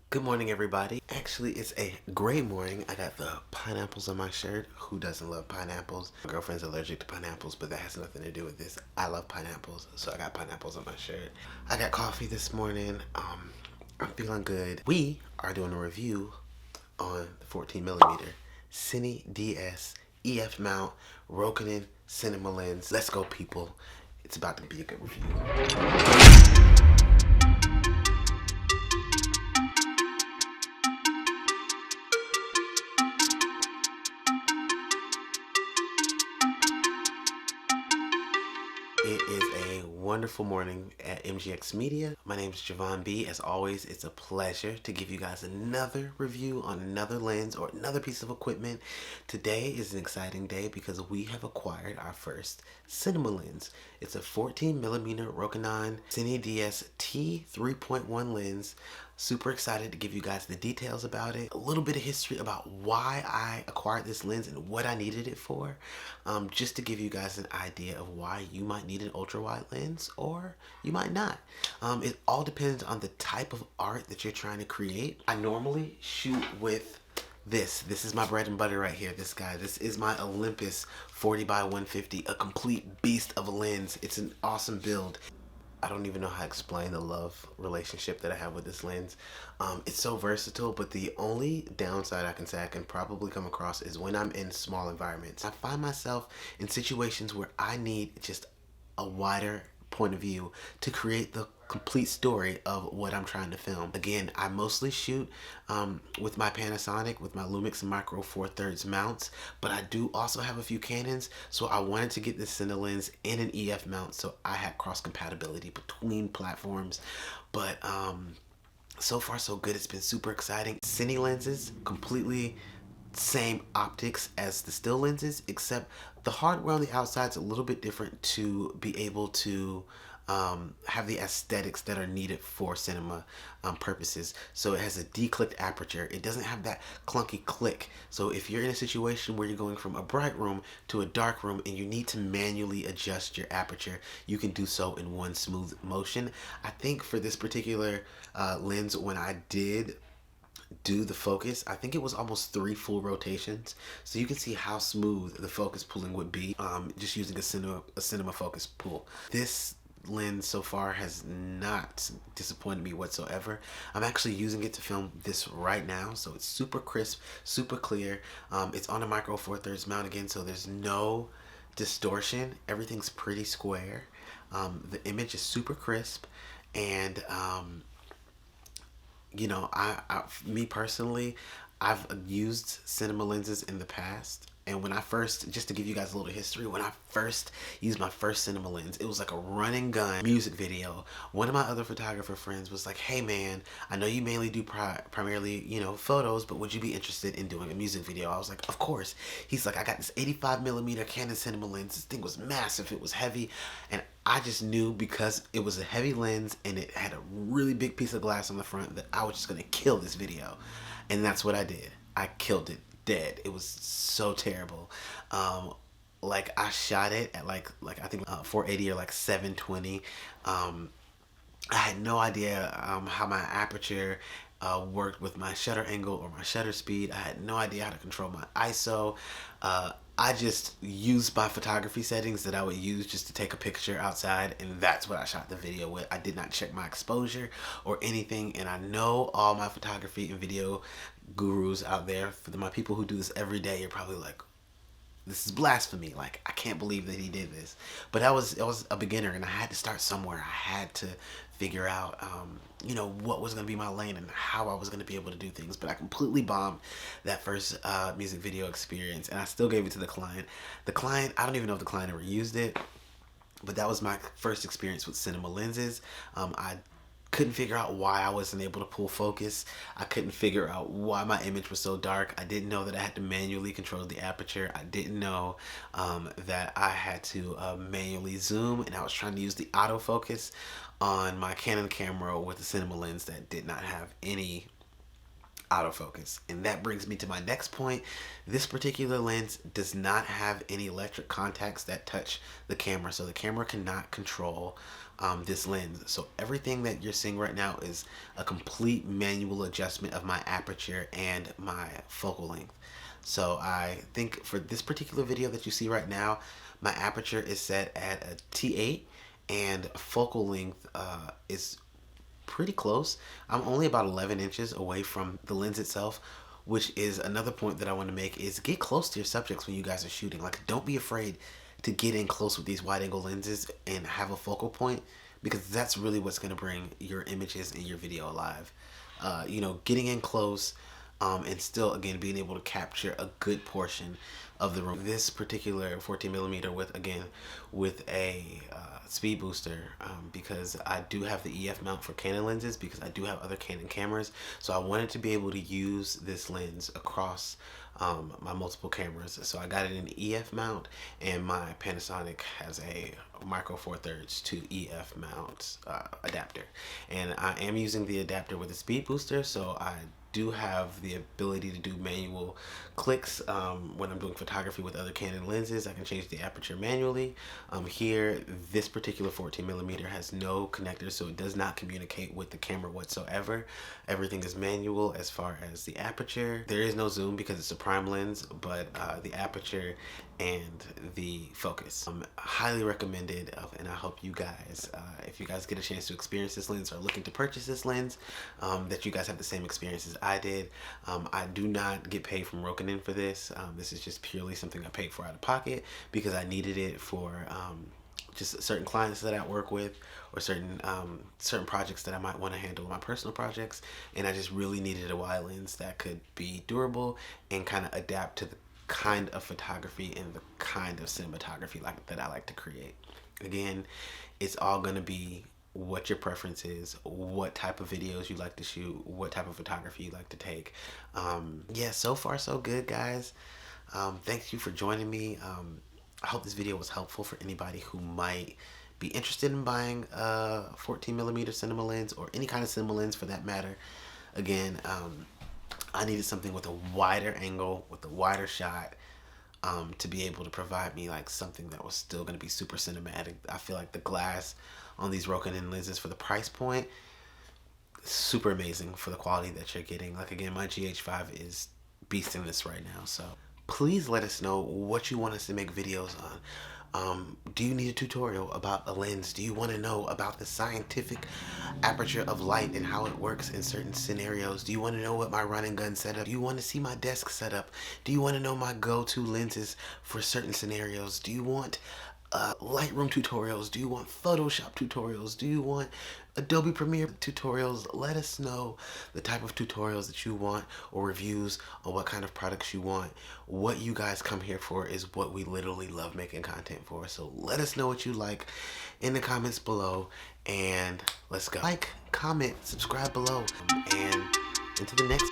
Good morning, everybody. Actually, it's a great morning. I got the pineapples on my shirt. Who doesn't love pineapples? My girlfriend's allergic to pineapples, but that has nothing to do with this. I love pineapples, so I got pineapples on my shirt. I got coffee this morning. I'm feeling good. We are doing a review on the 14mm Cine DS EF mount Rokinon cinema lens. Let's go, people. It's about to be a good review. It is a wonderful morning at MGX Media. My name is Javon B. As always, it's a pleasure to give you guys another review on another lens or another piece of equipment. Today is an exciting day because we have acquired our first cinema lens. It's a 14mm Rokinon Cine DS T3.1 lens. Super excited to give you guys the details about it, a little bit of history about why I acquired this lens and what I needed it for, just to give you guys an idea of why you might need an ultra wide lens or you might not. It all depends on the type of art that you're trying to create. I normally shoot with this is my bread and butter right here. This guy, this is my Olympus 40x150, a complete beast of a lens. It's an awesome build. I don't even know how to explain the love relationship that I have with this lens. It's so versatile, but the only downside I can say I can probably come across is when I'm in small environments. I find myself in situations where I need just a wider point of view to create the complete story of what I'm trying to film. Again, I mostly shoot with my Panasonic, with my Lumix Micro Four Thirds mounts, but I do also have a few Canons, so I wanted to get this Cine lens in an EF mount so I had cross compatibility between platforms. But so far so good. It's been super exciting. Cine lenses, completely same optics as the still lenses, except the hardware on the outside is a little bit different to be able to have the aesthetics that are needed for cinema purposes. So it has a declicked aperture. It doesn't have that clunky click. So if you're in a situation where you're going from a bright room to a dark room and you need to manually adjust your aperture, you can do so in one smooth motion. I think for this particular lens, when I did do the focus, I think it was almost 3 full rotations, so you can see how smooth the focus pulling would be, just using a cinema focus pull. This lens so far has not disappointed me whatsoever. I'm actually using it to film this right now, so it's super crisp, super clear. It's on a Micro Four Thirds mount again, so there's no distortion. Everything's pretty square. The image is super crisp, and me personally, I've used cinema lenses in the past. And when I first, just to give you guys a little history, when I first used my first cinema lens, it was like a run and gun music video. One of my other photographer friends was like, "Hey man, I know you mainly do primarily, photos, but would you be interested in doing a music video?" I was like, "Of course." He's like, "I got this 85mm Canon cinema lens. This thing was massive. It was heavy." And I just knew because it was a heavy lens and it had a really big piece of glass on the front that I was just going to kill this video. And that's what I did. I killed it dead. It was so terrible. Like I shot it at like I think 480 or like 720. I had no idea how my aperture worked with my shutter angle or my shutter speed. I had no idea how to control my ISO. I just used my photography settings that I would use just to take a picture outside, and that's what I shot the video with. I did not check my exposure or anything, and I know all my photography and video gurus out there, for my people who do this every day, you're probably like, this is blasphemy. Like, I can't believe that he did this. But I was a beginner, and I had to start somewhere. I had to figure out, what was going to be my lane and how I was going to be able to do things. But I completely bombed that first music video experience, and I still gave it to the client. The client, I don't even know if the client ever used it, but that was my first experience with cinema lenses. I couldn't figure out why I wasn't able to pull focus. I couldn't figure out why my image was so dark. I didn't know that I had to manually control the aperture. I didn't know that I had to manually zoom, and I was trying to use the autofocus on my Canon camera with a cinema lens that did not have any autofocus. And that brings me to my next point. This particular lens does not have any electric contacts that touch the camera, so the camera cannot control this lens. So everything that you're seeing right now is a complete manual adjustment of my aperture and my focal length. So I think for this particular video that you see right now, my aperture is set at a T8 and focal length is pretty close. I'm only about 11 inches away from the lens itself, which is another point that I want to make, is get close to your subjects when you guys are shooting. Like, don't be afraid to get in close with these wide angle lenses and have a focal point, because that's really what's going to bring your images and your video alive. You know, getting in close and still, again, being able to capture a good portion of the room. This particular 14mm with a speed booster, because I do have the EF mount for Canon lenses, because I do have other Canon cameras, so I wanted to be able to use this lens across my multiple cameras. So I got it in EF mount, and my Panasonic has a micro 4/3 to EF mount adapter, and I am using the adapter with a speed booster, so I do have the ability to do manual clicks when I'm doing photography with other Canon lenses. I can change the aperture manually. Here, this particular 14mm has no connectors, so it does not communicate with the camera whatsoever. Everything is manual as far as the aperture. There is no zoom because it's a prime lens, but the aperture and the focus. Highly recommended, and I hope you guys, if you guys get a chance to experience this lens or looking to purchase this lens, that you guys have the same experience as I did. I do not get paid from Rokinon for this. This is just purely something I paid for out of pocket because I needed it for just certain clients that I work with, or certain projects that I might want to handle, my personal projects, and I just really needed a wide lens that could be durable and kind of adapt to the kind of photography and the kind of cinematography that I like to create. Again, it's all going to be what your preference is, what type of videos you like to shoot, what type of photography you like to take. Yeah, so far so good, guys. Thank you for joining me. I hope this video was helpful for anybody who might be interested in buying a 14mm cinema lens, or any kind of cinema lens for that matter. Again, I needed something with a wider angle, with a wider shot, to be able to provide me like something that was still going to be super cinematic. I feel like the glass on these Rokinon lenses, for the price point, super amazing for the quality that you're getting. Like, again, my GH5 is beasting this right now. So please let us know what you want us to make videos on. Do you need a tutorial about a lens? Do you want to know about the scientific aperture of light and how it works in certain scenarios? Do you want to know what my run and gun setup? Do you want to see my desk setup? Do you want to know my go-to lenses for certain scenarios? Do you want Lightroom tutorials? Do you want Photoshop tutorials? Do you want Adobe Premiere tutorials? Let us know the type of tutorials that you want, or reviews on what kind of products you want. What you guys come here for is what we literally love making content for. So let us know what you like in the comments below, and let's go. Like, comment, subscribe below, and into the next